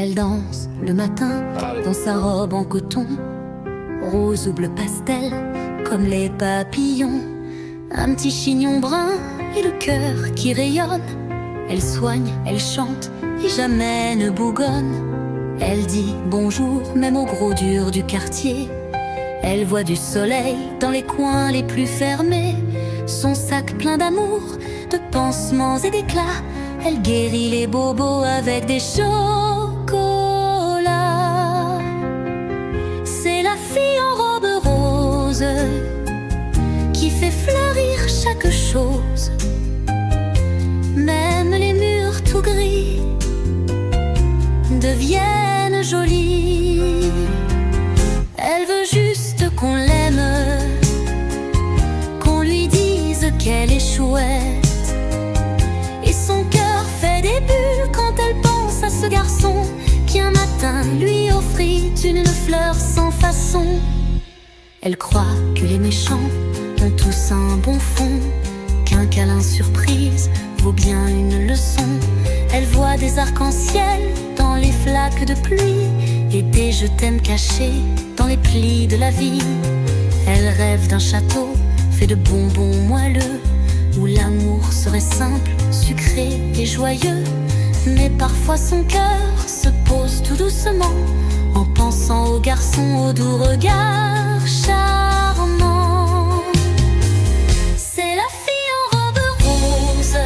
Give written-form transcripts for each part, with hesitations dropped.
Elle danse le matin dans sa robe en coton, rose ou bleu pastel comme les papillons. Un petit chignon brun et le cœur qui rayonne. Elle soigne, elle chante et jamais ne bougonne. Elle dit bonjour même aux gros durs du quartier. Elle voit du soleil dans les coins les plus fermés. Son sac plein d'amour, de pansements et d'éclats. Elle guérit les bobos avec des chocolats. C'est la fille en robe rose qui fait fleurir chaque chose. Même les murs tout gris deviennent jolis. Elle veut juste qu'on l'aime, qu'on lui dise qu'elle est chouette. Et son cœur fait des bulles quand elle pense à ce garçon qui un matin lui offrit une fleur sans façon. Elle croit que les méchants ont tous un bon fond, qu'un câlin surprise vaut bien une leçon. Elle voit des arcs-en-ciel dans les flaques de pluie et des je t'aime cachés dans les plis de la vie. Elle rêve d'un château fait de bonbons moelleux, où l'amour serait simple, sucré et joyeux. Mais parfois son cœur se pose tout doucement en pensant au garçon au doux regard charmant. C'est la fille en robe rose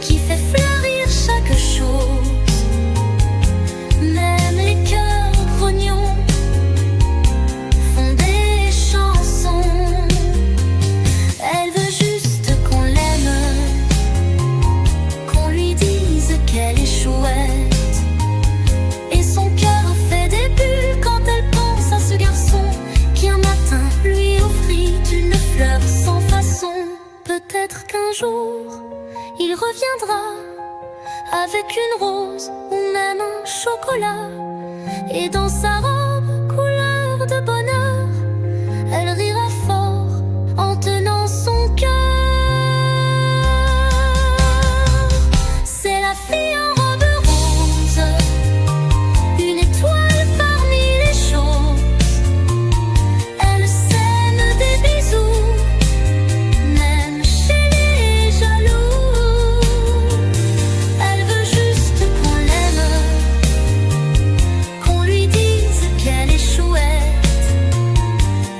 qui fait fleurir chaque chose. Même les cœurs grognons font des chansons. Elle veut juste qu'on l'aime, qu'on lui dise qu'elle est chouette. Et son cœur fait des bulles quand elle pense à ce garçon qui un matin lui offrit une fleur sans façon. Peut-être qu'un jour il reviendra avec une rose ou même un chocolat. Et dans sa robe couleur de bonheur, elle rira fort en tenant son cœur. C'est la fille en robe rose, une étoile parmi les choses. Elle sème des bisous, même chez les jaloux. Elle veut juste qu'on l'aime, qu'on lui dise qu'elle est chouette.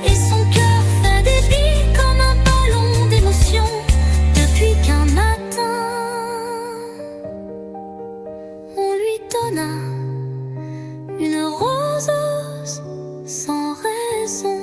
Et son cœur fait des billes comme un ballon d'émotion, depuis qu'un matin on lui donna une rose sans raison.